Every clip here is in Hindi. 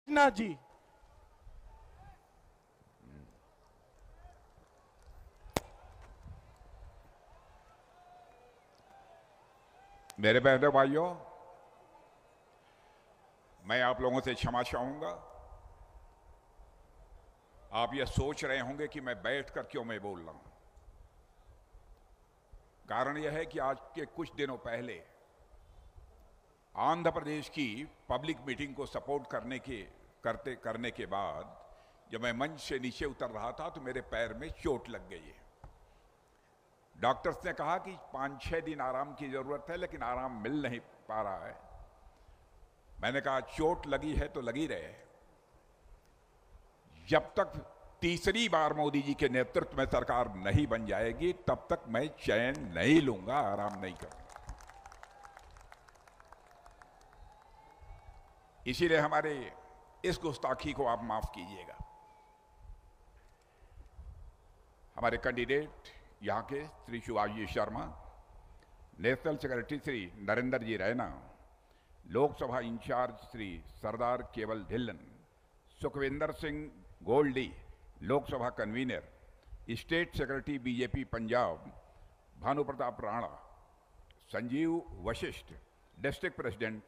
ना जी। मेरे बहनों भाइयों, मैं आप लोगों से क्षमा चाहूंगा। आप ये सोच रहे होंगे कि मैं बैठकर क्यों मैं बोल रहा हूं। कारण यह है कि आज के कुछ दिनों पहले आंध्र प्रदेश की पब्लिक मीटिंग को सपोर्ट करने के बाद जब मैं मंच से नीचे उतर रहा था तो मेरे पैर में चोट लग गई है। डॉक्टर्स ने कहा कि 5-6 दिन आराम की जरूरत है, लेकिन आराम मिल नहीं पा रहा है। मैंने कहा चोट लगी है तो लगी रहे, जब तक तीसरी बार मोदी जी के नेतृत्व में सरकार नहीं बन जाएगी तब तक मैं चैन नहीं लूंगा, आराम नहीं करूंगा। इसीलिए हमारे इस गुस्ताखी को आप माफ कीजिएगा। हमारे कैंडिडेट यहां के Shri Shivaji Sharma, national secretary Shri Narendra ji Raina, Lok Sabha in charge Shri Sardar Kewal Dhillon, Sukhwinder Singh Goldy Lok Sabha convener, state secretary BJP Punjab Bhanu Pratap Rana, Sanjeev Vashishth district president,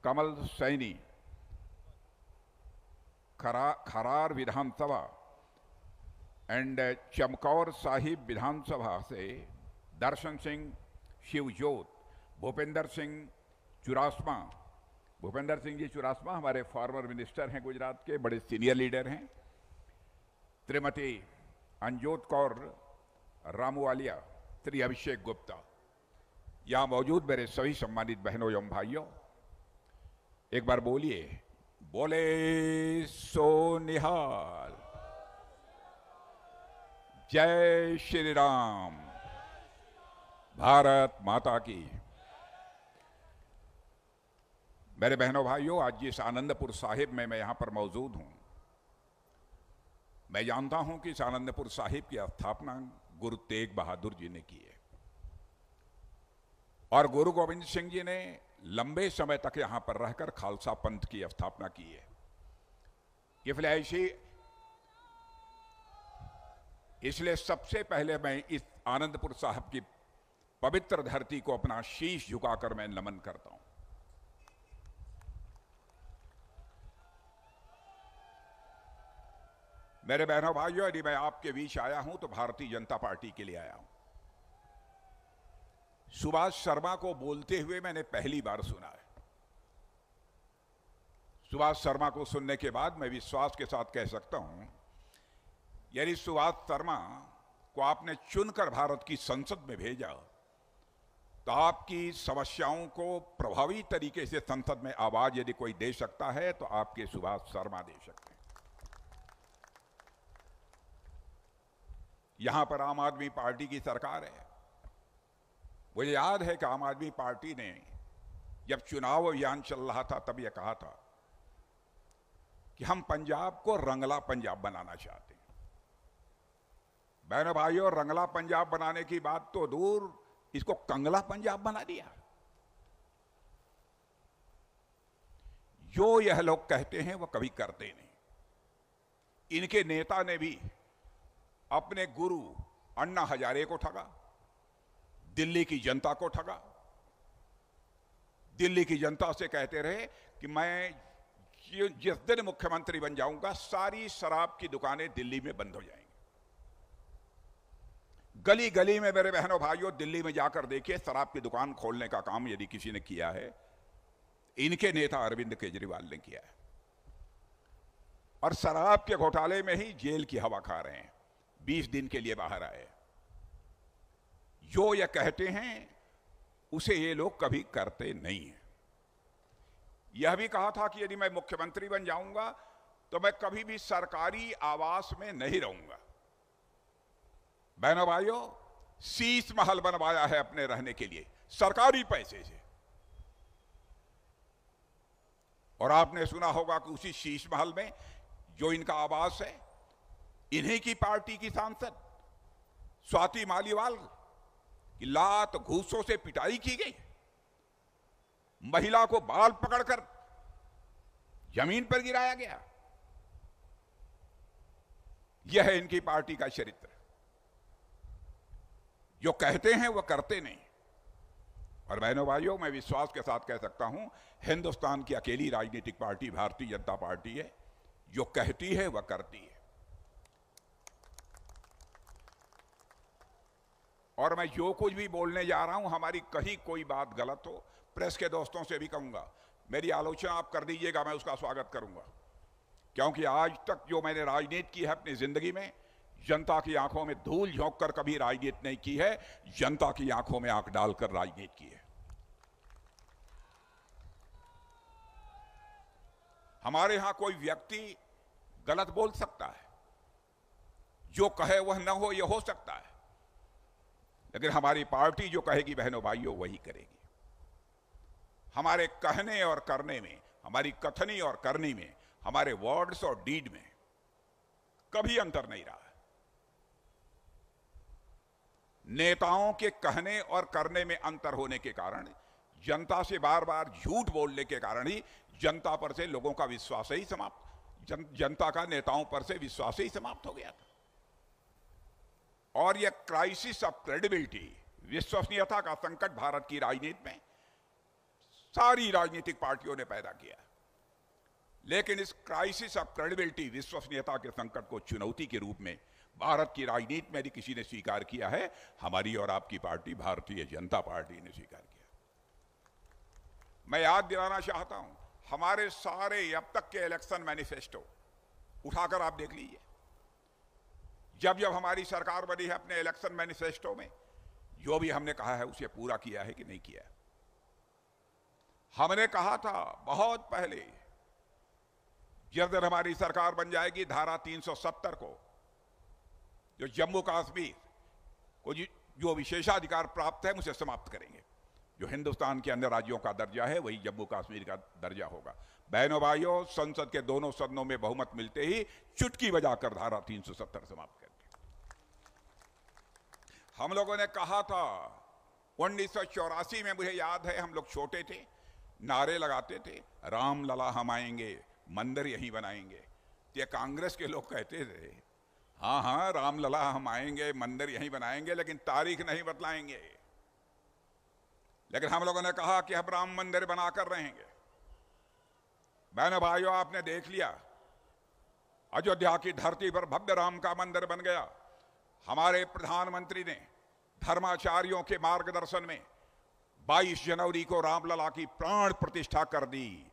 Kamal Saini Kharar Vidhan Sabha and Chamkaur Sahib Vidhan Sabha से दर्शन सिंह शिवजोत, भूपेंद्र सिंह चुरासमा। भूपेंद्र सिंह जी चुरासमा हमारे फॉर्मर मिनिस्टर हैं, गुजरात के बड़े सीनियर लीडर हैं। श्रीमती अंजोत कौर रामूवालिया, श्री अभिषेक गुप्ता। यहां मौजूद मेरे सभी सम्मानित बहनों एवं भाइयों, एक बार बोलिए, बोले सो निहाल। जय श्री राम, भारत माता की। मेरे बहनों भाइयों, आज जिस आनंदपुर साहिब में मैं यहां पर मौजूद हूं, मैं जानता हूं कि इस आनंदपुर साहिब की स्थापना गुरु तेग बहादुर जी ने की है और गुरु गोविंद सिंह जी ने लंबे समय तक यहां पर रहकर खालसा पंथ की स्थापना की है। इसलिए सबसे पहले मैं इस आनंदपुर साहिब की पवित्र धरती को अपना शीश झुकाकर मैं नमन करता हूं। मेरे बहनों भाइयों, यदि मैं आपके बीच आया हूं तो भारतीय जनता पार्टी के लिए आया हूं। सुभाष शर्मा को बोलते हुए मैंने पहली बार सुना है। सुभाष शर्मा को सुनने के बाद मैं विश्वास के साथ कह सकता हूं, यदि सुभाष शर्मा को आपने चुनकर भारत की संसद में भेजा तो आपकी समस्याओं को प्रभावी तरीके से संसद में आवाज यदि कोई दे सकता है तो आपके सुभाष शर्मा दे सकते हैं। यहां पर आम आदमी पार्टी की सरकार है। मुझे याद है कि आम आदमी पार्टी ने जब चुनाव अभियान चल रहा था तब यह कहा था कि हम पंजाब को रंगला पंजाब बनाना चाहते हैं। बहनों भाइयों, रंगला पंजाब बनाने की बात तो दूर, इसको कंगला पंजाब बना दिया। जो यह लोग कहते हैं वो कभी करते नहीं। इनके नेता ने भी अपने गुरु अन्ना हजारे को ठगा, दिल्ली की जनता को ठगा। दिल्ली की जनता से कहते रहे कि मैं जिस दिन मुख्यमंत्री बन जाऊंगा सारी शराब की दुकानें दिल्ली में बंद हो जाएंगी। गली गली में मेरे बहनों भाइयों, दिल्ली में जाकर देखिए, शराब की दुकान खोलने का काम यदि किसी ने किया है, इनके नेता अरविंद केजरीवाल ने किया है। और शराब के घोटाले में ही जेल की हवा खा रहे हैं, 20 दिन के लिए बाहर आए। जो ये कहते हैं उसे ये लोग कभी करते नहीं हैं। यह भी कहा था कि यदि मैं मुख्यमंत्री बन जाऊंगा तो मैं कभी भी सरकारी आवास में नहीं रहूंगा। बहनों भाइयों, शीश महल बनवाया है अपने रहने के लिए सरकारी पैसे से। और आपने सुना होगा कि उसी शीश महल में जो इनका आवास है, इन्हीं की पार्टी की सांसद स्वाति मालीवाल की लात घूसों से पिटाई की गई। महिला को बाल पकड़कर जमीन पर गिराया गया। यह है इनकी पार्टी का चरित्र। जो कहते हैं वह करते नहीं। और बहनों भाइयों, मैं विश्वास के साथ कह सकता हूं, हिंदुस्तान की अकेली राजनीतिक पार्टी भारतीय जनता पार्टी है जो कहती है वह करती है। और मैं जो कुछ भी बोलने जा रहा हूं, हमारी कहीं कोई बात गलत हो, प्रेस के दोस्तों से भी कहूंगा, मेरी आलोचना आप कर दीजिएगा, मैं उसका स्वागत करूंगा। क्योंकि आज तक जो मैंने राजनीति की है अपनी जिंदगी में, जनता की आंखों में धूल झोंक कर कभी राजनीति नहीं की है, जनता की आंखों में आंख डालकर राजनीति की है। हमारे यहां कोई व्यक्ति गलत बोल सकता है, जो कहे वह न हो यह हो सकता है, लेकिन हमारी पार्टी जो कहेगी बहनों भाइयों वही करेगी। हमारे कहने और करने में, हमारी कथनी और करनी में, हमारे वर्ड्स और डीड में कभी अंतर नहीं रहा है। नेताओं के कहने और करने में अंतर होने के कारण, जनता से बार बार झूठ बोलने के कारण ही जनता पर से लोगों का विश्वास ही समाप्त, जनता का नेताओं पर से विश्वास ही समाप्त हो गया था। और यह क्राइसिस ऑफ क्रेडिबिलिटी, विश्वसनीयता का संकट भारत की राजनीति में सारी राजनीतिक पार्टियों ने पैदा किया। लेकिन इस क्राइसिस ऑफ क्रेडिबिलिटी, विश्वसनीयता के संकट को चुनौती के रूप में भारत की राजनीति में यदि किसी ने स्वीकार किया है, हमारी और आपकी पार्टी भारतीय जनता पार्टी ने स्वीकार किया। मैं याद दिलाना चाहता हूं, हमारे सारे अब तक के इलेक्शन मैनिफेस्टो उठाकर आप देख लीजिए। जब जब हमारी सरकार बनी है, अपने इलेक्शन मैनिफेस्टो में जो भी हमने कहा है उसे पूरा किया है कि नहीं किया। हमने कहा था बहुत पहले, जिस दिन हमारी सरकार बन जाएगी, धारा 370 को, जो जम्मू कश्मीर को जो विशेषाधिकार प्राप्त है, उसे समाप्त करेंगे। जो हिंदुस्तान के अन्य राज्यों का दर्जा है वही जम्मू कश्मीर का दर्जा होगा। बहनों भाइयों, संसद के दोनों सदनों में बहुमत मिलते ही चुटकी बजाकर धारा 370 समाप्त कर दी। हम लोगों ने कहा था 1984 में, मुझे याद है, हम लोग छोटे थे, नारे लगाते थे, राम लला हम आएंगे, मंदिर यहीं बनाएंगे। तो ये कांग्रेस के लोग कहते थे, हाँ हाँ राम लला हम आएंगे, मंदिर यहीं बनाएंगे, लेकिन तारीख नहीं बतलाएंगे। लेकिन हम लोगों ने कहा कि हम राम मंदिर बनाकर रहेंगे। बहनों भाइयों, आपने देख लिया, अयोध्या की धरती पर भव्य राम का मंदिर बन गया। हमारे प्रधानमंत्री ने धर्माचार्यों के मार्गदर्शन में 22 जनवरी को रामलला की प्राण प्रतिष्ठा कर दी।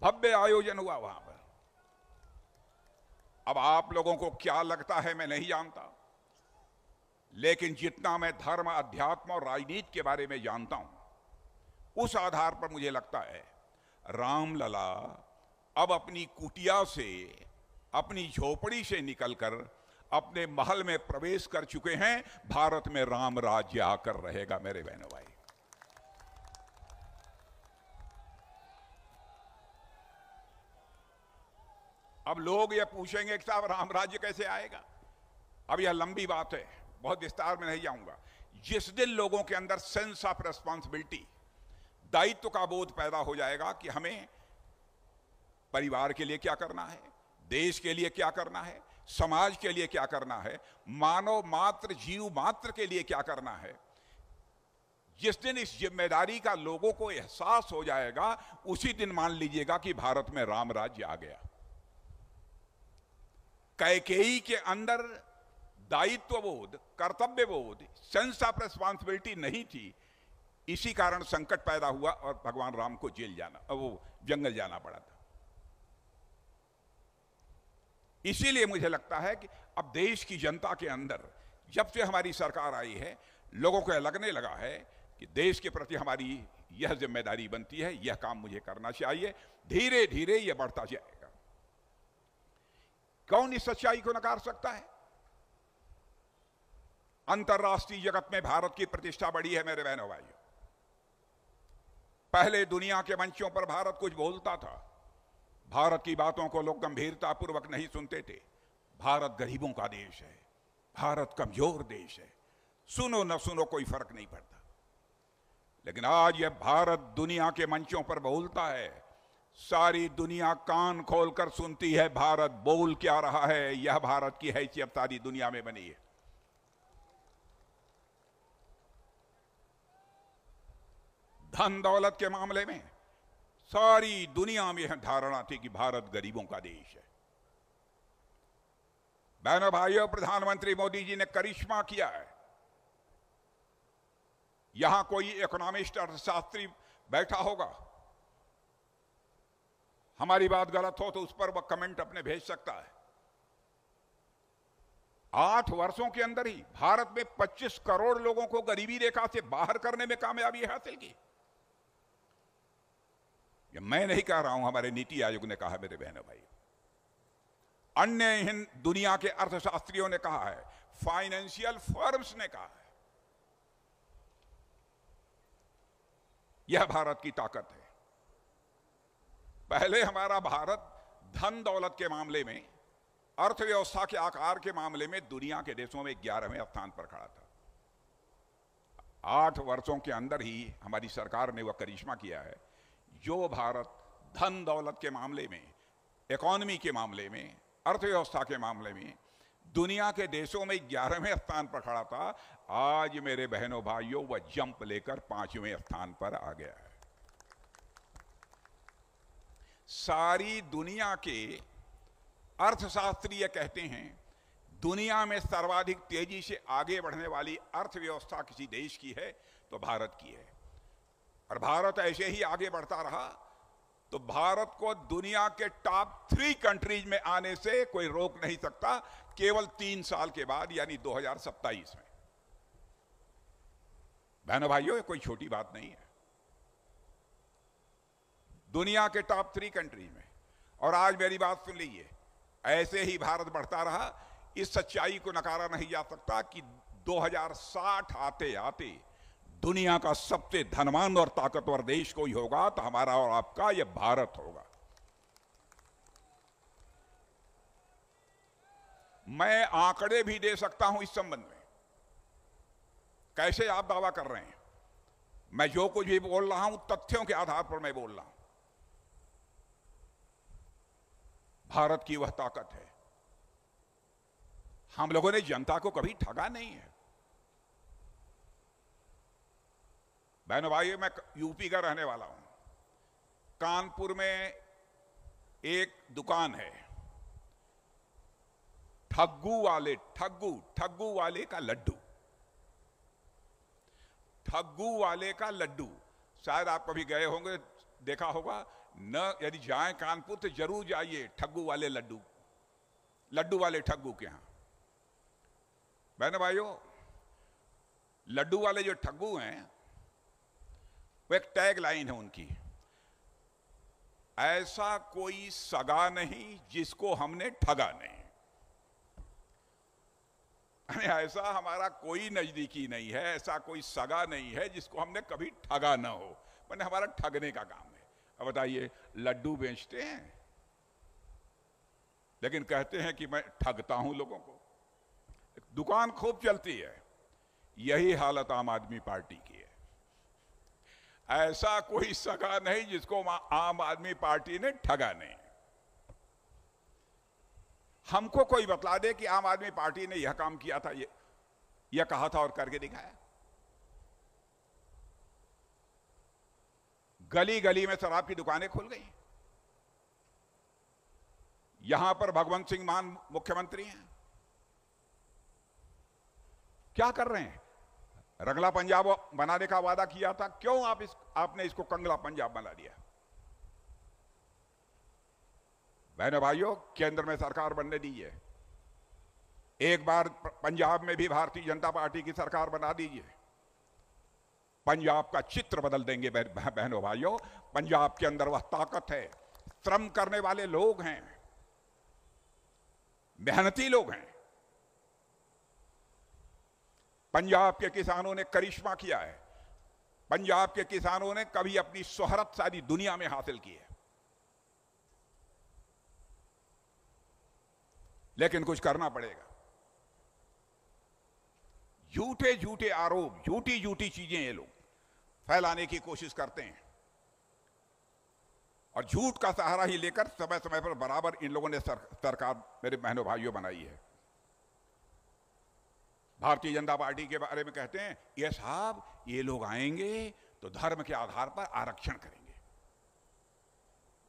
भव्य आयोजन हुआ वहां पर। अब आप लोगों को क्या लगता है मैं नहीं जानता, लेकिन जितना मैं धर्म, अध्यात्म और राजनीति के बारे में जानता हूं, उस आधार पर मुझे लगता है रामलला अब अपनी कुटिया से, अपनी झोपड़ी से निकलकर अपने महल में प्रवेश कर चुके हैं। भारत में राम राज्य आकर रहेगा मेरे बहनों भाई। अब लोग ये पूछेंगे कि साहब राम राज्य कैसे आएगा। अब यह लंबी बात है, बहुत विस्तार में नहीं जाऊंगा। जिस दिन लोगों के अंदर सेंस ऑफ रेस्पॉन्सिबिलिटी, दायित्व का बोध पैदा हो जाएगा कि हमें परिवार के लिए क्या करना है, देश के लिए क्या करना है, समाज के लिए क्या करना है, मानव मात्र, जीव मात्र के लिए क्या करना है, जिस दिन इस जिम्मेदारी का लोगों को एहसास हो जाएगा, उसी दिन मान लीजिएगा कि भारत में राम राज्य आ गया। कैकेयी के अंदर दायित्व बोध, कर्तव्य बोध, सेंस ऑफ रेस्पॉन्सिबिलिटी नहीं थी। इसी कारण संकट पैदा हुआ और भगवान राम को जेल जाना, वो जंगल जाना पड़ा था। इसीलिए मुझे लगता है कि अब देश की जनता के अंदर जब से हमारी सरकार आई है, लोगों को लगने लगा है कि देश के प्रति हमारी यह जिम्मेदारी बनती है, यह काम मुझे करना चाहिए। धीरे धीरे यह बढ़ता जाएगा। कौन इस सच्चाई को नकार सकता है? अंतर्राष्ट्रीय जगत में भारत की प्रतिष्ठा बढ़ी है मेरे बहनों भाइयों। पहले दुनिया के मंचों पर भारत कुछ बोलता था, भारत की बातों को लोग गंभीरता पूर्वक नहीं सुनते थे। भारत गरीबों का देश है, भारत कमजोर देश है, सुनो न सुनो कोई फर्क नहीं पड़ता। लेकिन आज यह भारत दुनिया के मंचों पर बोलता है, सारी दुनिया कान खोलकर सुनती है भारत बोल क्या रहा है। यह भारत की हैसियत सारी दुनिया में बनी है। धन दौलत के मामले में सारी दुनिया में यह धारणा थी कि भारत गरीबों का देश है। बहनों भाइयों, प्रधानमंत्री मोदी जी ने करिश्मा किया है। यहां कोई इकोनॉमिस्ट अर्थशास्त्री बैठा होगा, हमारी बात गलत हो तो उस पर वह कमेंट अपने भेज सकता है। 8 वर्षों के अंदर ही भारत में 25 करोड़ लोगों को गरीबी रेखा से बाहर करने में कामयाबी हासिल की। ये मैं नहीं कह रहा हूं, हमारे नीति आयोग ने कहा। मेरे बहनों भाई, अन्य हिंद दुनिया के अर्थशास्त्रियों ने कहा है, फाइनेंशियल फर्म्स ने कहा है। यह भारत की ताकत है। पहले हमारा भारत धन दौलत के मामले में, अर्थव्यवस्था के आकार के मामले में दुनिया के देशों में 11वें स्थान पर खड़ा था। 8 वर्षों के अंदर ही हमारी सरकार ने वह करिश्मा किया है जो भारत धन दौलत के मामले में, इकोनॉमी के मामले में, अर्थव्यवस्था के मामले में दुनिया के देशों में 11वें स्थान पर खड़ा था। आज मेरे बहनों भाइयों, वह जंप लेकर 5वें स्थान पर आ गया है। सारी दुनिया के अर्थशास्त्री कहते हैं दुनिया में सर्वाधिक तेजी से आगे बढ़ने वाली अर्थव्यवस्था किसी देश की है तो भारत की है। और भारत ऐसे ही आगे बढ़ता रहा तो भारत को दुनिया के टॉप 3 कंट्रीज में आने से कोई रोक नहीं सकता, केवल 3 साल के बाद, यानी 2027 में। बहनों भाइयों, ये कोई छोटी बात नहीं है। दुनिया के टॉप 3 कंट्रीज में। और आज मेरी बात सुन लीजिए, ऐसे ही भारत बढ़ता रहा, इस सच्चाई को नकारा नहीं जा सकता कि 2060 आते आते दुनिया का सबसे धनवान और ताकतवर देश कोई होगा तो हमारा और आपका यह भारत होगा। मैं आंकड़े भी दे सकता हूं इस संबंध में। कैसे आप दावा कर रहे हैं? मैं जो कुछ भी बोल रहा हूं तथ्यों के आधार पर मैं बोल रहा हूं। भारत की वह ताकत है। हम लोगों ने जनता को कभी ठगा नहीं है। बहनों भाइयों, मैं यूपी का रहने वाला हूं। कानपुर में एक दुकान है, ठग्गू वाले का लड्डू। ठग्गू वाले का लड्डू, शायद आप कभी गए होंगे, देखा होगा न। यदि जाएं कानपुर तो जरूर जाइए ठग्गू वाले लड्डू वाले ठग्गू के यहां। बहनों भाइयों, लड्डू वाले जो ठग्गू हैं, वो एक टैग लाइन है उनकी, ऐसा कोई सगा नहीं जिसको हमने ठगा नहीं। ऐसा हमारा कोई नजदीकी नहीं है, ऐसा कोई सगा नहीं है जिसको हमने कभी ठगा ना हो। मैंने हमारा ठगने का काम है। अब बताइए, लड्डू बेचते हैं लेकिन कहते हैं कि मैं ठगता हूं लोगों को। दुकान खूब चलती है। यही हालत आम आदमी पार्टी की है। ऐसा कोई सगा नहीं जिसको आम आदमी पार्टी ने ठगा नहीं। हमको कोई बतला दे कि आम आदमी पार्टी ने यह काम किया था, यह कहा था और करके दिखाया। गली गली में शराब की दुकानें खुल गई। यहां पर भगवंत सिंह मान मुख्यमंत्री हैं, क्या कर रहे हैं? रंगला पंजाब बनाने का वादा किया था, क्यों आपने इसको कंगला पंजाब बना दिया? बहनों भाइयों, केंद्र में सरकार बनने दीजिए। एक बार पंजाब में भी भारतीय जनता पार्टी की सरकार बना दीजिए। पंजाब का चित्र बदल देंगे। बहनों भाइयों, पंजाब के अंदर वह ताकत है, श्रम करने वाले लोग हैं, मेहनती लोग हैं। पंजाब के किसानों ने करिश्मा किया है। पंजाब के किसानों ने कभी अपनी शोहरत सारी दुनिया में हासिल की है। लेकिन कुछ करना पड़ेगा। झूठे झूठे आरोप, झूठी झूठी चीजें ये लोग फैलाने की कोशिश करते हैं। और झूठ का सहारा ही लेकर समय समय पर बराबर इन लोगों ने सरकार मेरे बहनों भाइयों बनाई है। भारतीय जनता पार्टी के बारे में कहते हैं ये साहब ये लोग आएंगे तो धर्म के आधार पर आरक्षण करेंगे।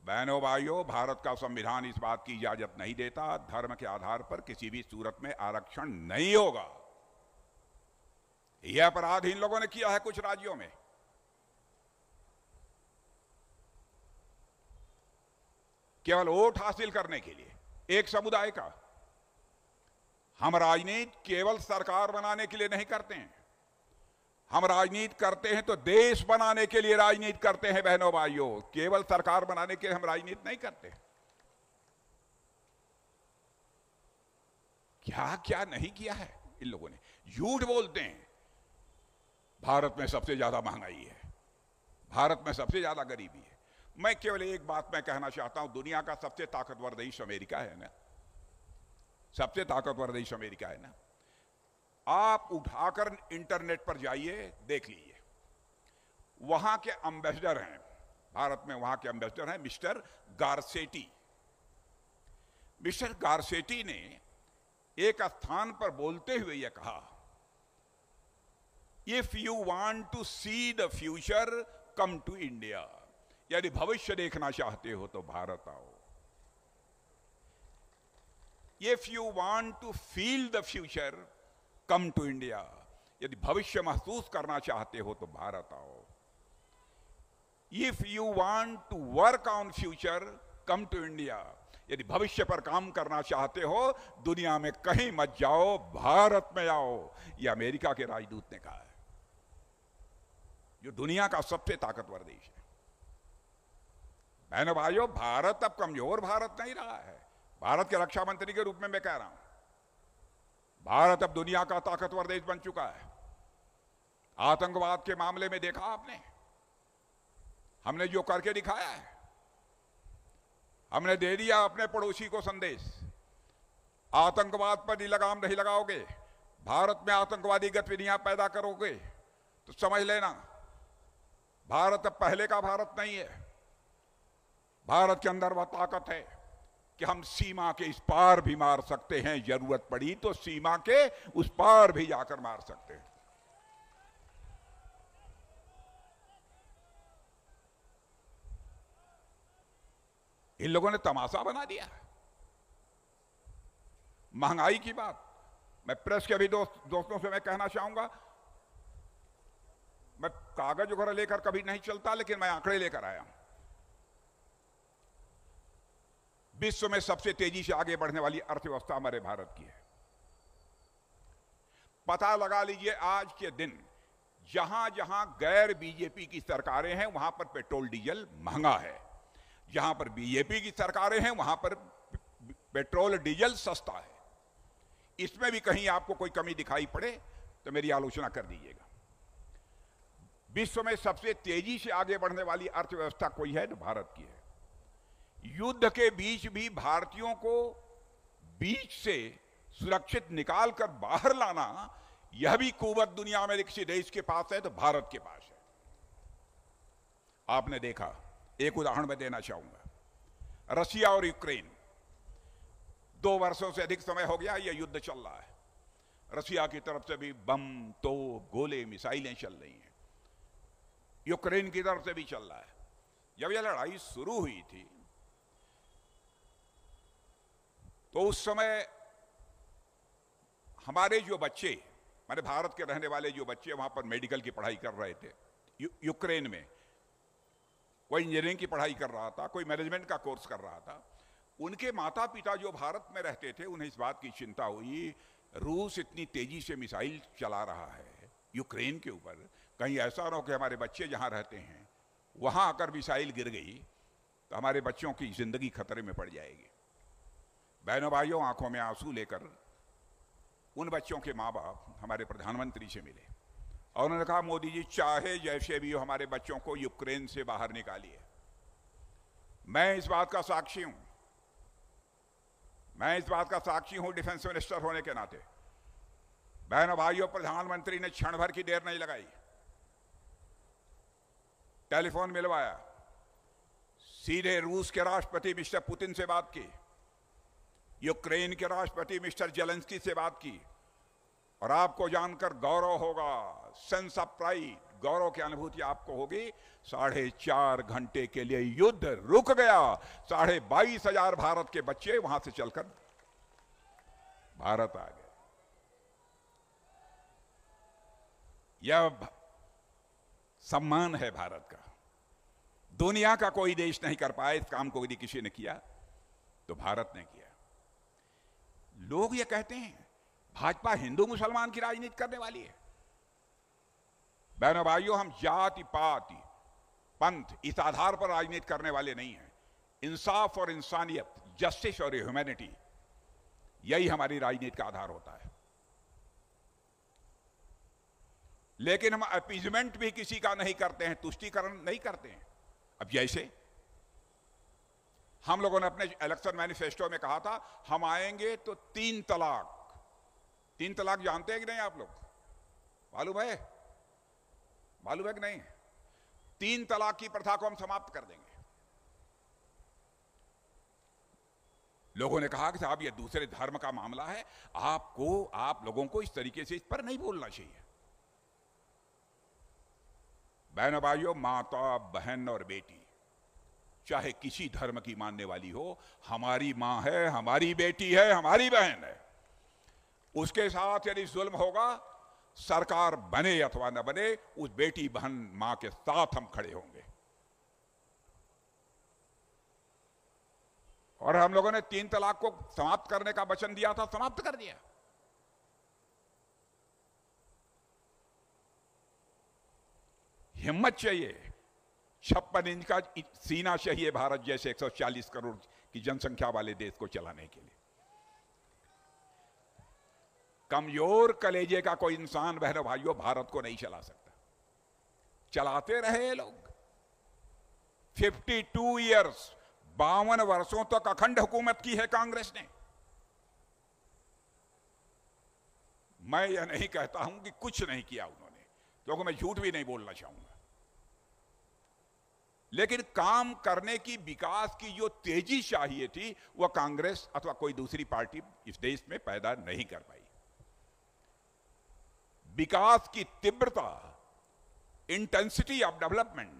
बहनों भाइयों, भारत का संविधान इस बात की इजाजत नहीं देता, धर्म के आधार पर किसी भी सूरत में आरक्षण नहीं होगा। यह अपराध इन लोगों ने किया है कुछ राज्यों में। केवल वोट हासिल करने के लिए एक समुदाय का। हम राजनीति केवल सरकार बनाने के लिए नहीं करते हैं, हम राजनीति करते हैं तो देश बनाने के लिए राजनीति करते हैं बहनों भाइयों। केवल सरकार बनाने के लिए हम राजनीति नहीं करते। क्या क्या नहीं किया है इन लोगों ने। झूठ बोलते हैं भारत में सबसे ज्यादा महंगाई है, भारत में सबसे ज्यादा गरीबी है। मैं केवल एक बात मैं कहना चाहता हूं, दुनिया का सबसे ताकतवर देश अमेरिका है ना, सबसे ताकतवर देश अमेरिका है ना। आप उठाकर इंटरनेट पर जाइए, देख लीजिए, वहां के एम्बेसडर हैं, भारत में वहां के एम्बेसडर हैं मिस्टर गारसेटी। मिस्टर गारसेटी ने एक स्थान पर बोलते हुए यह कहा, if you want to see the future come to India. यदि भविष्य देखना चाहते हो तो भारत आओ। If you want to feel the future come to India. यदि भविष्य महसूस करना चाहते हो तो भारत आओ। If you want to work on future come to India. यदि भविष्य पर काम करना चाहते हो दुनिया में कहीं मत जाओ, भारत में आओ। यह अमेरिका के राजदूत ने कहा है, जो दुनिया का सबसे ताकतवर देश है। बहनों भाइयों, भारत अब कमजोर भारत नहीं रहा है। भारत के रक्षा मंत्री के रूप में मैं कह रहा हूं, भारत अब दुनिया का ताकतवर देश बन चुका है। आतंकवाद के मामले में देखा आपने, हमने जो करके दिखाया है। हमने दे दिया अपने पड़ोसी को संदेश, आतंकवाद पर लगाम नहीं लगाओगे, भारत में आतंकवादी गतिविधियां पैदा करोगे तो समझ लेना भारत अब पहले का भारत नहीं है। भारत के अंदर वह ताकत है कि हम सीमा के इस पार भी मार सकते हैं, जरूरत पड़ी तो सीमा के उस पार भी जाकर मार सकते हैं। इन लोगों ने तमाशा बना दिया। महंगाई की बात मैं प्रेस के भी दोस्तों से मैं कहना चाहूंगा, मैं कागज वगैरह लेकर कभी नहीं चलता, लेकिन मैं आंकड़े लेकर आया हूं। विश्व में सबसे तेजी से आगे बढ़ने वाली अर्थव्यवस्था हमारे भारत की है। पता लगा लीजिए, आज के दिन जहां जहां गैर बीजेपी की सरकारें हैं वहां पर पेट्रोल डीजल महंगा है, जहां पर बीजेपी की सरकारें हैं वहां पर पेट्रोल डीजल सस्ता है। इसमें भी कहीं आपको कोई कमी दिखाई पड़े तो मेरी आलोचना कर दीजिएगा। विश्व में सबसे तेजी से आगे बढ़ने वाली अर्थव्यवस्था कोई है तो भारत की है। युद्ध के बीच भी भारतीयों को बीच से सुरक्षित निकालकर बाहर लाना, यह भी कुवत दुनिया में किसी देश के पास है तो भारत के पास है। आपने देखा, एक उदाहरण मैं देना चाहूंगा, रशिया और यूक्रेन, 2 वर्षों से अधिक समय हो गया यह युद्ध चल रहा है। रशिया की तरफ से भी बम, तोप, गोले, मिसाइलें चल रही हैं, यूक्रेन की तरफ से भी चल रहा है। जब यह लड़ाई शुरू हुई थी तो उस समय हमारे जो बच्चे, हमारे भारत के रहने वाले जो बच्चे वहां पर मेडिकल की पढ़ाई कर रहे थे यूक्रेन में, कोई इंजीनियरिंग की पढ़ाई कर रहा था, कोई मैनेजमेंट का कोर्स कर रहा था, उनके माता पिता जो भारत में रहते थे उन्हें इस बात की चिंता हुई, रूस इतनी तेजी से मिसाइल चला रहा है यूक्रेन के ऊपर, कहीं ऐसा ना हो कि हमारे बच्चे जहां रहते हैं वहां आकर मिसाइल गिर गई तो हमारे बच्चों की जिंदगी खतरे में पड़ जाएगी। बहनों भाइयों, आंखों में आंसू लेकर उन बच्चों के माँ बाप हमारे प्रधानमंत्री से मिले और उन्होंने कहा, मोदी जी चाहे जैसे भी हो हमारे बच्चों को यूक्रेन से बाहर निकालिए। मैं इस बात का साक्षी हूं, मैं इस बात का साक्षी हूं डिफेंस मिनिस्टर होने के नाते। बहनों भाइयों, प्रधानमंत्री ने क्षण भर की देर नहीं लगाई, टेलीफोन मिलवाया, सीधे रूस के राष्ट्रपति मिस्टर पुतिन से बात की, यूक्रेन के राष्ट्रपति मिस्टर जेलेंस्की से बात की, और आपको जानकर गौरव होगा, सेंस ऑफ प्राइड, गौरव की अनुभूति आपको होगी। 4.5 घंटे के लिए युद्ध रुक गया। 22,500 भारत के बच्चे वहां से चलकर भारत आ गए। यह सम्मान है भारत का। दुनिया का कोई देश नहीं कर पाया इस काम को, यदि किसी ने किया तो भारत ने किया। लोग ये कहते हैं भाजपा हिंदू मुसलमान की राजनीति करने वाली है। बहनों भाइयों, हम जाति पाति पंथ इस आधार पर राजनीति करने वाले नहीं हैं। इंसाफ और इंसानियत, जस्टिस और ह्यूमैनिटी, यही हमारी राजनीति का आधार होता है। लेकिन हम अपीजमेंट भी किसी का नहीं करते हैं, तुष्टीकरण नहीं करते हैं। अब जैसे हम लोगों ने अपने इलेक्शन मैनिफेस्टो में कहा था, हम आएंगे तो 3 तलाक। 3 तलाक जानते हैं कि नहीं आप लोग? मालूम है? मालूम है कि नहीं? 3 तलाक की प्रथा को हम समाप्त कर देंगे। लोगों ने कहा कि साहब ये दूसरे धर्म का मामला है, आप लोगों को इस तरीके से इस पर नहीं बोलना चाहिए। बहनों भाइयों, माता, बहन और बेटी, चाहे किसी धर्म की मानने वाली हो, हमारी मां है, हमारी बेटी है, हमारी बहन है। उसके साथ यदि जुल्म होगा, सरकार बने अथवा न बने, उस बेटी बहन मां के साथ हम खड़े होंगे। और हम लोगों ने 3 तलाक को समाप्त करने का वचन दिया था, समाप्त कर दिया। हिम्मत चाहिए, 56 इंच का सीना चाहिए भारत जैसे 140 करोड़ की जनसंख्या वाले देश को चलाने के लिए। कमजोर कलेजे का कोई इंसान, बहनों भाइयों, भारत को नहीं चला सकता। चलाते रहे ये लोग 52 ईयर्स, 52 वर्षों तक अखंड हुकूमत की है कांग्रेस ने। मैं यह नहीं कहता हूं कि कुछ नहीं किया उन्होंने, क्योंकि मैं झूठ भी नहीं बोलना चाहूंगा। लेकिन काम करने की, विकास की जो तेजी चाहिए थी, वह कांग्रेस अथवा कोई दूसरी पार्टी इस देश में पैदा नहीं कर पाई। विकास की तीव्रता, इंटेंसिटी ऑफ डेवलपमेंट,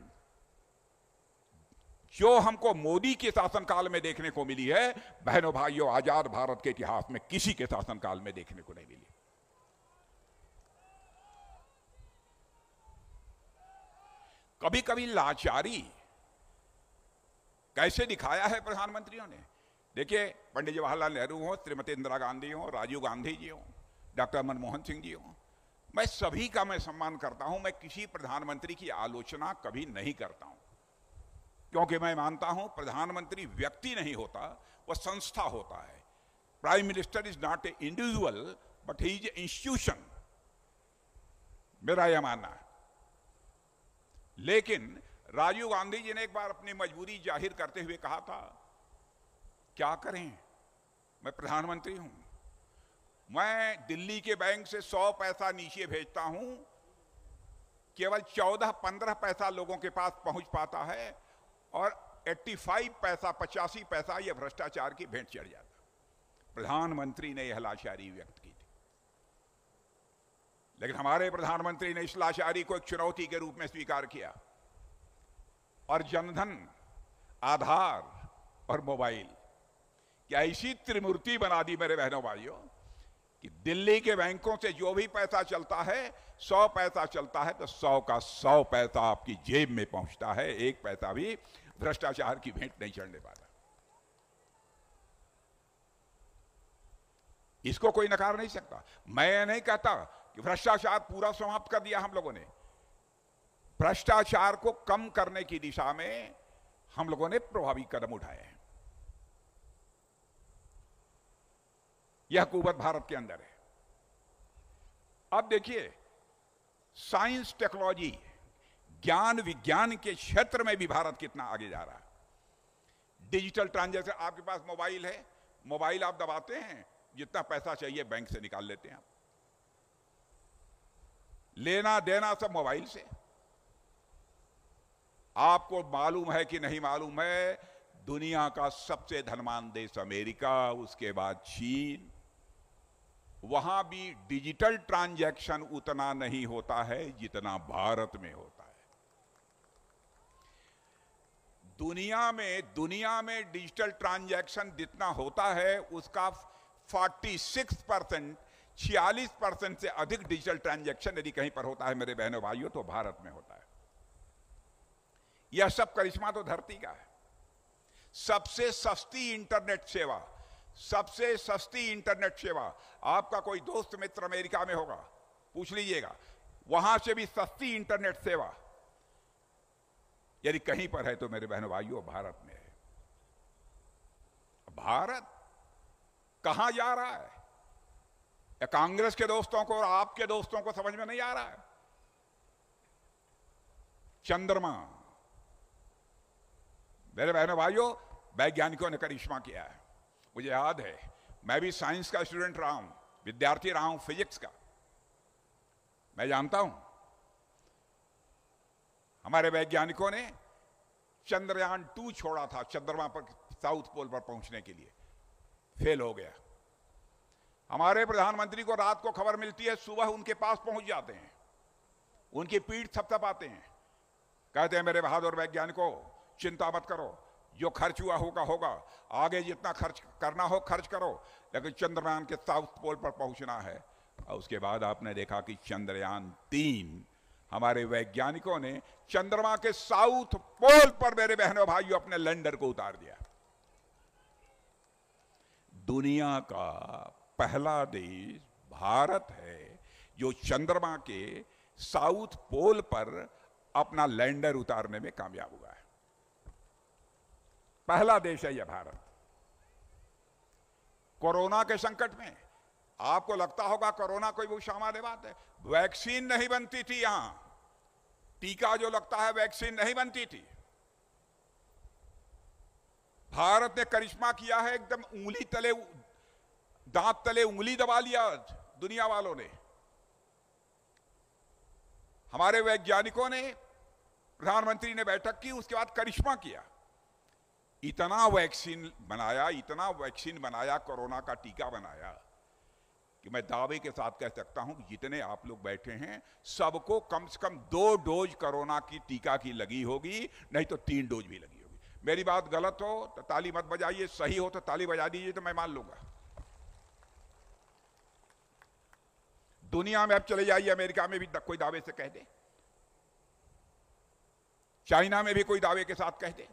जो हमको मोदी के शासनकाल में देखने को मिली है, बहनों भाइयों, आजाद भारत के इतिहास में किसी के शासनकाल में देखने को नहीं मिली। कभी कभी लाचारी कैसे दिखाया है प्रधानमंत्रियों ने। देखिए, पंडित जवाहरलाल नेहरू हो, श्रीमती इंदिरा गांधी हो, राजीव गांधी जी हो, डॉक्टर मनमोहन सिंह जी हो, मैं सभी का मैं सम्मान करता हूं। मैं किसी प्रधानमंत्री की आलोचना कभी नहीं करता हूं, क्योंकि मैं मानता हूं प्रधानमंत्री व्यक्ति नहीं होता, वह संस्था होता है। Prime minister is not a individual but he is a institution, मेरा यह मानना है। लेकिन राजीव गांधी जी ने एक बार अपनी मजबूरी जाहिर करते हुए कहा था, क्या करें, मैं प्रधानमंत्री हूं, मैं दिल्ली के बैंक से 100 पैसा नीचे भेजता हूं, केवल 14-15 पैसा लोगों के पास पहुंच पाता है, और 85 पैसा, 85 पैसा यह भ्रष्टाचार की भेंट चढ़ जाता। प्रधानमंत्री ने यह लाचारी व्यक्त की थी। लेकिन हमारे प्रधानमंत्री ने इस लाचारी को एक चुनौती के रूप में स्वीकार किया, और जनधन, आधार और मोबाइल की ऐसी त्रिमूर्ति बना दी मेरे बहनों भाइयों, कि दिल्ली के बैंकों से जो भी पैसा चलता है, 100 पैसा चलता है तो 100 का 100 पैसा आपकी जेब में पहुंचता है। 1 पैसा भी भ्रष्टाचार की भेंट नहीं चढ़ने पाता। इसको कोई नकार नहीं सकता। मैं नहीं कहता कि भ्रष्टाचार पूरा समाप्त कर दिया हम लोगों ने। भ्रष्टाचार को कम करने की दिशा में हम लोगों ने प्रभावी कदम उठाए हैं। यह हुकूमत भारत के अंदर है। अब देखिए, साइंस, टेक्नोलॉजी, ज्ञान विज्ञान के क्षेत्र में भी भारत कितना आगे जा रहा है। डिजिटल ट्रांजैक्शन, आपके पास मोबाइल है, मोबाइल आप दबाते हैं, जितना पैसा चाहिए बैंक से निकाल लेते हैं आप। लेना देना सब मोबाइल से। आपको मालूम है कि नहीं मालूम है, दुनिया का सबसे धनवान देश अमेरिका, उसके बाद चीन, वहां भी डिजिटल ट्रांजैक्शन उतना नहीं होता है जितना भारत में होता है। दुनिया में डिजिटल ट्रांजैक्शन जितना होता है उसका 46%, 46% से अधिक डिजिटल ट्रांजैक्शन यदि कहीं पर होता है मेरे बहनों भाइयों तो भारत में होता है। यह सब करिश्मा तो धरती का है। सबसे सस्ती इंटरनेट सेवा, सबसे सस्ती इंटरनेट सेवा, आपका कोई दोस्त मित्र अमेरिका में होगा, पूछ लीजिएगा, वहां से भी सस्ती इंटरनेट सेवा यदि कहीं पर है तो मेरे बहनों भाइयों भारत में है। भारत कहां जा रहा है, या कांग्रेस के दोस्तों को और आपके दोस्तों को समझ में नहीं आ रहा है? चंद्रमा, मेरे बहनों भाइयों, वैज्ञानिकों ने करिश्मा किया है। मुझे याद है, मैं भी साइंस का स्टूडेंट रहा हूं, विद्यार्थी रहा हूं फिजिक्स का। मैं जानता हूं हमारे वैज्ञानिकों ने चंद्रयान 2 छोड़ा था चंद्रमा पर, साउथ पोल पर पहुंचने के लिए, फेल हो गया। हमारे प्रधानमंत्री को रात को खबर मिलती है, सुबह उनके पास पहुंच जाते हैं, उनकी पीठ थपथपाते हैं, कहते हैं मेरे बहादुर वैज्ञानिकों चिंता मत करो, जो खर्च हुआ होगा होगा, आगे जितना खर्च करना हो खर्च करो, लेकिन चंद्रयान के साउथ पोल पर पहुंचना है। और उसके बाद आपने देखा कि चंद्रयान 3 हमारे वैज्ञानिकों ने चंद्रमा के साउथ पोल पर मेरे बहनों भाइयों अपने लैंडर को उतार दिया। दुनिया का पहला देश भारत है जो चंद्रमा के साउथ पोल पर अपना लैंडर उतारने में कामयाब हुआ है। पहला देश है यह भारत। कोरोना के संकट में आपको लगता होगा कोरोना कोई वो सामान्य बात है, वैक्सीन नहीं बनती थी, यहां टीका जो लगता है वैक्सीन नहीं बनती थी। भारत ने करिश्मा किया है, एकदम उंगली तले, दांत तले उंगली दबा लिया दुनिया वालों ने। हमारे वैज्ञानिकों ने, प्रधानमंत्री ने बैठक की, उसके बाद करिश्मा किया, इतना वैक्सीन बनाया, इतना वैक्सीन बनाया, कोरोना का टीका बनाया कि मैं दावे के साथ कह सकता हूं कि जितने आप लोग बैठे हैं सबको कम से कम 2 डोज कोरोना की टीका की लगी होगी, नहीं तो 3 डोज भी लगी होगी। मेरी बात गलत हो तो ताली मत बजाइए, सही हो तो ताली बजा दीजिए तो मैं मान लूंगा। दुनिया में अब चले जाइए, अमेरिका में भी कोई दावे से कह दे, चाइना में भी कोई दावे के साथ कह दे,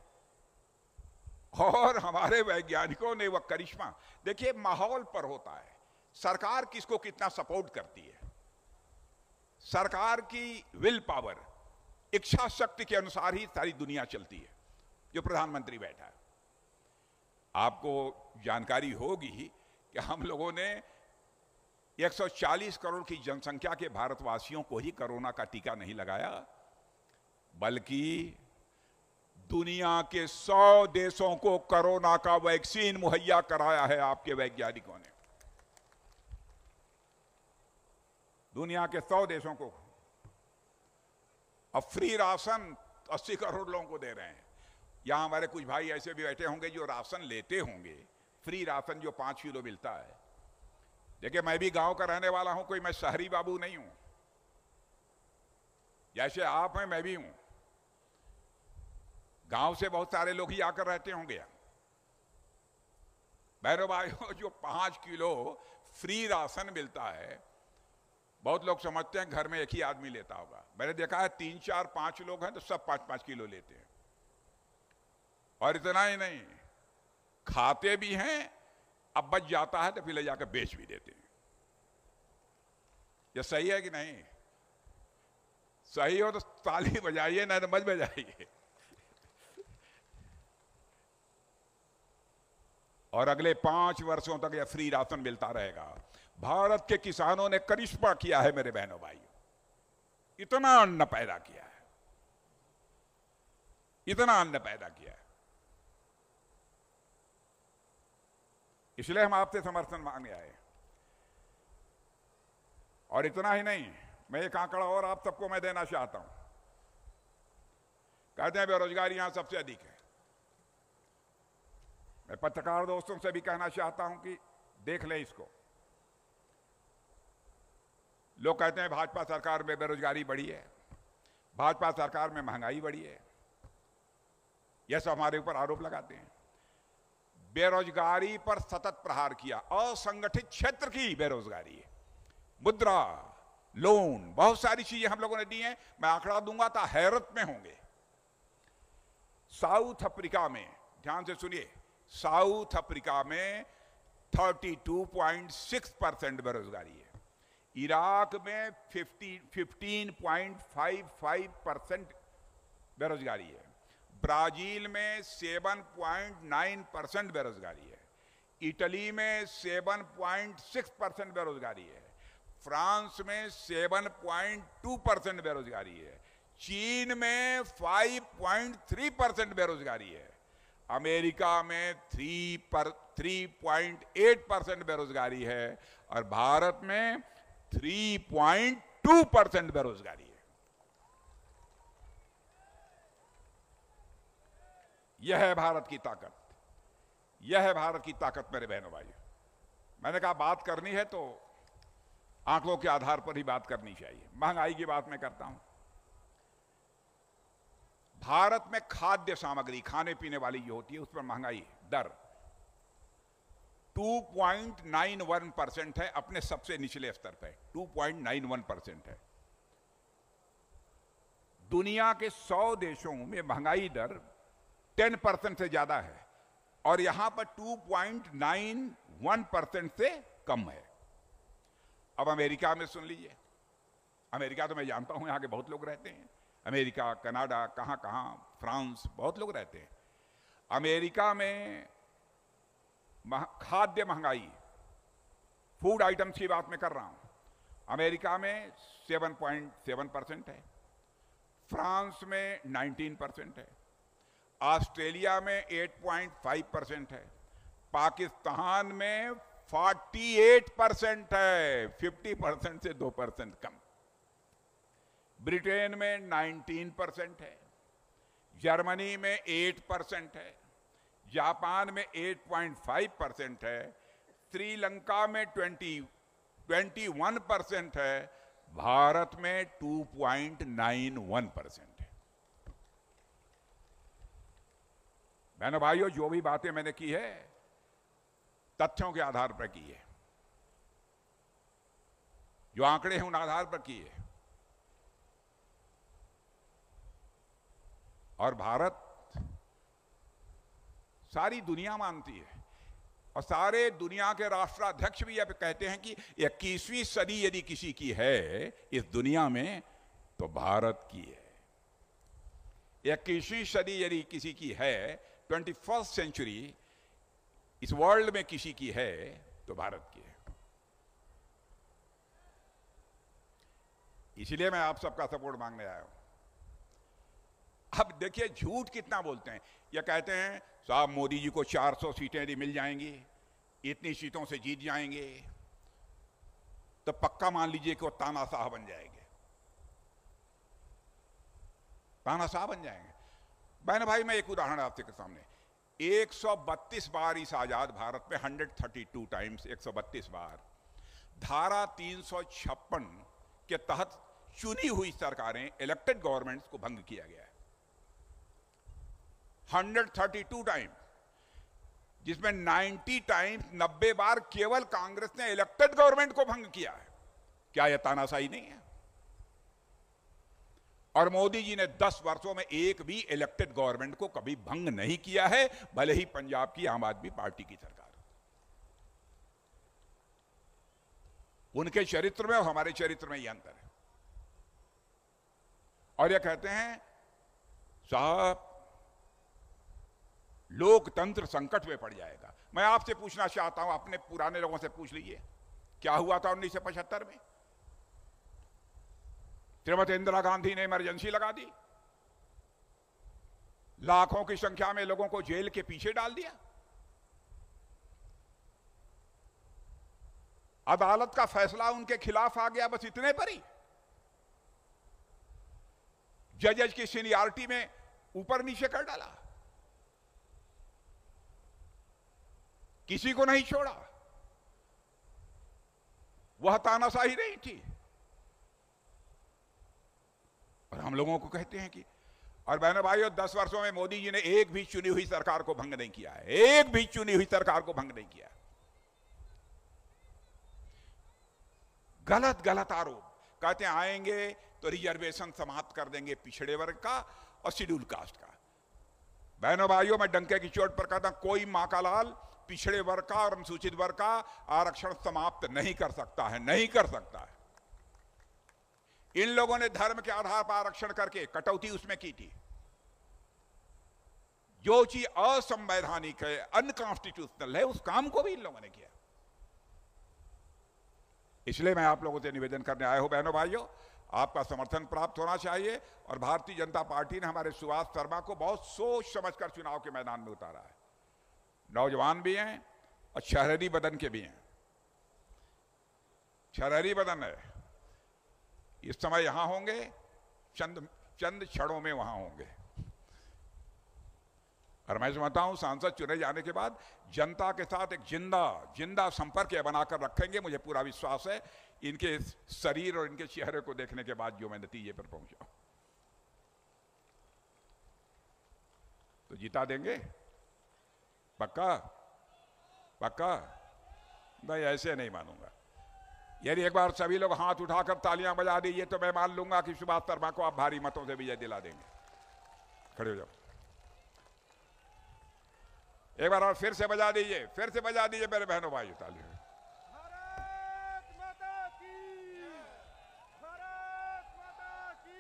और हमारे वैज्ञानिकों ने वह करिश्मा। देखिए माहौल पर होता है, सरकार किसको कितना सपोर्ट करती है, सरकार की विल पावर, इच्छा शक्ति के अनुसार ही सारी दुनिया चलती है। जो प्रधानमंत्री बैठा है, आपको जानकारी होगी कि हम लोगों ने 140 करोड़ की जनसंख्या के भारतवासियों को ही कोरोना का टीका नहीं लगाया, बल्कि दुनिया के 100 देशों को कोरोना का वैक्सीन मुहैया कराया है आपके वैज्ञानिकों ने। दुनिया के 100 देशों को। अब फ्री राशन 80 करोड़ लोगों को दे रहे हैं। यहां हमारे कुछ भाई ऐसे भी बैठे होंगे जो राशन लेते होंगे, फ्री राशन जो 5 किलो मिलता है। देखिए मैं भी गांव का रहने वाला हूं, कोई मैं शहरी बाबू नहीं हूं, जैसे आप हैं मैं भी हूं। गांव से बहुत सारे लोग ही आकर रहते होंगे। बहनों भाइयों, जो 5 किलो फ्री राशन मिलता है, बहुत लोग समझते हैं घर में एक ही आदमी लेता होगा। मैंने देखा है 3, 4, 5 लोग हैं तो सब 5-5 किलो लेते हैं। और इतना ही नहीं, खाते भी हैं, अब बच जाता है तो फिर ले जाकर बेच भी देते हैं। ये सही है कि नहीं? सही हो तो ताली बजाइए, नहीं तो मत बजाइए। और अगले 5 वर्षों तक यह फ्री राशन मिलता रहेगा। भारत के किसानों ने करिश्मा किया है मेरे बहनों भाइयों, इतना अन्न पैदा किया है, इतना अन्न पैदा किया है। इसलिए हम आपसे समर्थन मांगने आए। और इतना ही नहीं, मैं एक आंकड़ा और आप सबको मैं देना चाहता हूं। कहते हैं बेरोजगारी यहां सबसे अधिक है। मैं पत्रकार दोस्तों से भी कहना चाहता हूं कि देख लें इसको। लोग कहते हैं भाजपा सरकार में बेरोजगारी बढ़ी है, भाजपा सरकार में महंगाई बढ़ी है, यह सब हमारे ऊपर आरोप लगाते हैं। बेरोजगारी पर सतत प्रहार किया, असंगठित क्षेत्र की बेरोजगारी है, मुद्रा लोन, बहुत सारी चीजें हम लोगों ने दी हैं। मैं आंकड़ा दूंगा तो हैरत में होंगे। साउथ अफ्रीका में, ध्यान से सुनिए, साउथ अफ्रीका में 32.6% बेरोजगारी है, इराक में 15.55% बेरोजगारी है, ब्राजील में 7.9% बेरोजगारी है, इटली में 7.6% बेरोजगारी है, फ्रांस में 7.2% बेरोजगारी है, चीन में 5.3% बेरोजगारी है, अमेरिका में 3.8% बेरोजगारी है और भारत में 3.2% बेरोजगारी है। यह है भारत की ताकत, यह है भारत की ताकत मेरे बहनों भाइयों। मैंने कहा बात करनी है तो आंकड़ों के आधार पर ही बात करनी चाहिए। महंगाई की बात मैं करता हूं। भारत में खाद्य सामग्री, खाने पीने वाली जो होती है, उस पर महंगाई दर 2.91% है, अपने सबसे निचले स्तर पर 2.91% है। दुनिया के 100 देशों में महंगाई दर 10% से ज्यादा है और यहां पर 2.91% से कम है। अब अमेरिका में सुन लीजिए, अमेरिका तो मैं जानता हूं यहां के बहुत लोग रहते हैं, अमेरिका, कनाडा, कहां कहां, फ्रांस, बहुत लोग रहते हैं। अमेरिका में खाद्य महंगाई, फूड आइटम्स की बात मैं कर रहा हूं, अमेरिका में 7.7% है, फ्रांस में 19% है, ऑस्ट्रेलिया में 8.5% है, पाकिस्तान में 48% है, 50% से 2% कम, ब्रिटेन में 19% है, जर्मनी में 8% है, जापान में 8.5% है, श्रीलंका में 21% है, भारत में 2.91% है। बहनों भाइयों, जो भी बातें मैंने की है तथ्यों के आधार पर की है, जो आंकड़े हैं उन आधार पर की है। और भारत सारी दुनिया मानती है और सारे दुनिया के राष्ट्राध्यक्ष भी अब कहते हैं कि 21वीं सदी यदि किसी की है इस दुनिया में तो भारत की है। 21वीं सदी यदि किसी की है, 21st सेंचुरी इस वर्ल्ड में किसी की है तो भारत की है। इसलिए मैं आप सबका सपोर्ट मांगने आया हूं। अब देखिए झूठ कितना बोलते हैं। ये कहते हैं साहब मोदी जी को 400 सीटें यदि मिल जाएंगी, इतनी सीटों से जीत जाएंगे, तो पक्का मान लीजिए कि वो तानाशाह बन जाएंगे, तानाशाह बन जाएंगे। बहन भाई, मैं एक उदाहरण आपके सामने, 132 बार इस आजाद भारत में, 132 टाइम्स, 132 बार धारा 356 के तहत चुनी हुई सरकारें, इलेक्टेड गवर्नमेंट्स को भंग किया गया है। 132 टाइम, जिसमें 90 टाइम्स, 90 बार केवल कांग्रेस ने इलेक्टेड गवर्नमेंट को भंग किया है। क्या यह तानाशाही नहीं है? और मोदी जी ने 10 वर्षों में एक भी इलेक्टेड गवर्नमेंट को कभी भंग नहीं किया है, भले ही पंजाब की आम आदमी पार्टी की सरकार। उनके चरित्र में और हमारे चरित्र में यह अंतर है। और यह कहते हैं साहब लोकतंत्र संकट में पड़ जाएगा। मैं आपसे पूछना चाहता हूं, अपने पुराने लोगों से पूछ लीजिए, क्या हुआ था 1975 में? श्रीमती इंदिरा गांधी ने इमरजेंसी लगा दी, लाखों की संख्या में लोगों को जेल के पीछे डाल दिया, अदालत का फैसला उनके खिलाफ आ गया, बस इतने पर ही। जजेज की सीनियरिटी में ऊपर नीचे कर डाला, किसी को नहीं छोड़ा। वह तानाशाही नहीं थी। और हम लोगों को कहते हैं कि, और बहनों भाइयों, 10 वर्षों में मोदी जी ने एक भी चुनी हुई सरकार को भंग नहीं किया है, एक भी चुनी हुई सरकार को भंग नहीं किया। गलत गलत आरोप, कहते हैं आएंगे तो रिजर्वेशन समाप्त कर देंगे पिछड़े वर्ग का और शेड्यूल कास्ट का। बहनों भाइयों, मैं डंके की चोट पर कहता हूं, कोई मां का लाल पिछड़े वर्ग का और अनुसूचित वर्ग का आरक्षण समाप्त नहीं कर सकता है, नहीं कर सकता है। इन लोगों ने धर्म के आधार पर आरक्षण करके कटौती उसमें की थी। जो चीज असंवैधानिक है, अनकॉन्स्टिट्यूशनल है, उस काम को भी इन लोगों ने किया। इसलिए मैं आप लोगों से निवेदन करने आया हूं, बहनों भाइयों, आपका समर्थन प्राप्त होना चाहिए। और भारतीय जनता पार्टी ने हमारे सुभाष शर्मा को बहुत सोच समझकर चुनाव के मैदान में उतारा है। नौजवान भी हैं और शहरी बदन के भी हैं। शहरी बदन है, इस समय यहां होंगे, चंद क्षणों में वहां होंगे। और मैं समझता हूं सांसद चुने जाने के बाद जनता के साथ एक जिंदा संपर्क बनाकर रखेंगे। मुझे पूरा विश्वास है इनके शरीर और इनके चेहरे को देखने के बाद जो मैं नतीजे पर पहुंचा, तो जिता देंगे पक्का पक्का। मैं ऐसे नहीं मानूंगा। यदि एक बार सभी लोग हाथ उठाकर तालियां बजा दीजिए तो मैं मान लूंगा कि सुभाष शर्मा को आप भारी मतों से विजय दिला देंगे। खड़े हो जाओ, एक बार और फिर से बजा दीजिए, फिर से बजा दीजिए मेरे बहनों भाई तालियां। भारत माता की, भारत माता की।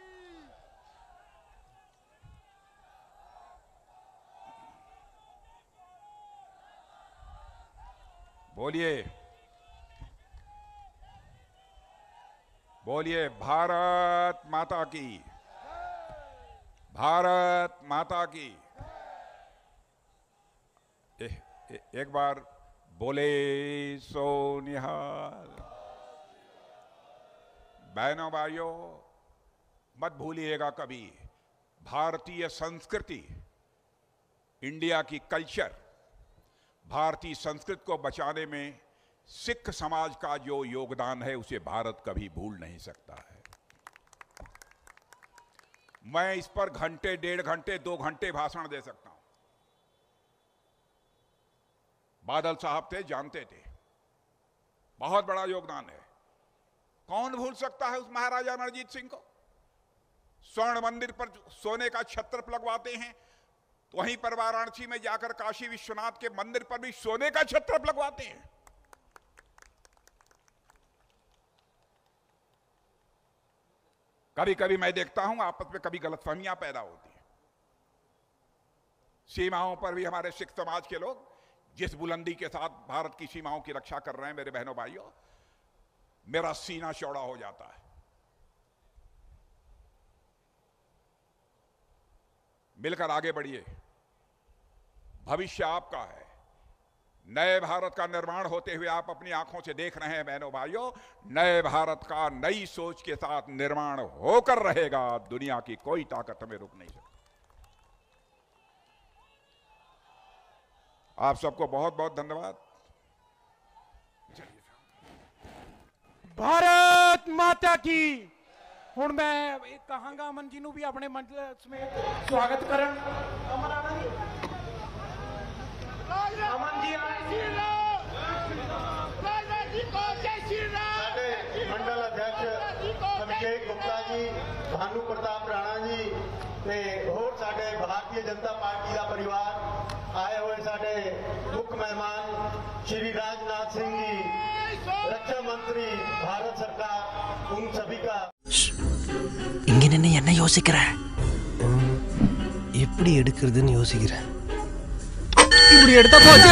बोलिए बोलिए, भारत माता की, भारत माता की। एक बार बोले सो निहाल। बहनों भाइयों, मत भूलिएगा कभी, भारतीय संस्कृति, इंडिया की कल्चर, भारतीय संस्कृति को बचाने में सिख समाज का जो योगदान है उसे भारत कभी भूल नहीं सकता है। मैं इस पर घंटे, 1.5 घंटे, 2 घंटे भाषण दे सकता हूं। बादल साहब थे, जानते थे, बहुत बड़ा योगदान है। कौन भूल सकता है उस महाराजा रणजीत सिंह को? स्वर्ण मंदिर पर सोने का छत्र लगवाते हैं, तो वहीं पर वाराणसी में जाकर काशी विश्वनाथ के मंदिर पर भी सोने का छत्र लगवाते हैं। कभी कभी मैं देखता हूं आपस में कभी गलतफहमियां पैदा होती हैं। सीमाओं पर भी हमारे सिख समाज के लोग जिस बुलंदी के साथ भारत की सीमाओं की रक्षा कर रहे हैं, मेरे बहनों भाइयों, मेरा सीना चौड़ा हो जाता है। मिलकर आगे बढ़िए, भविष्य आपका है। नए भारत का निर्माण होते हुए आप अपनी आंखों से देख रहे हैं बहनों भाइयों। नए भारत का नई सोच के साथ निर्माण होकर रहेगा। दुनिया की कोई ताकत हमें रोक नहीं सकती। आप सबको बहुत बहुत धन्यवाद। भारत माता की। हुण मैं कहांगा अमन जी नूं भी अपने मंच में स्वागत करन। अमन आना जी, अमन जी मंडल अध्यक्ष अभिषेक गुप्ता जी, भानु प्रताप राणा जी ते होर साडे भारतीय जनता पार्टी का परिवार आए हुए साडे मुख्य मेहमान श्री राजनाथ सिंह जी, रक्षा मंत्री भारत सरकार, उन सभी का இங்க நின்னு என்ன யோசிக்கிற? எப்படி எடுக்கிறதுன்னு யோசிக்கிறேன். இப்படி எடுத்தா போச்சு.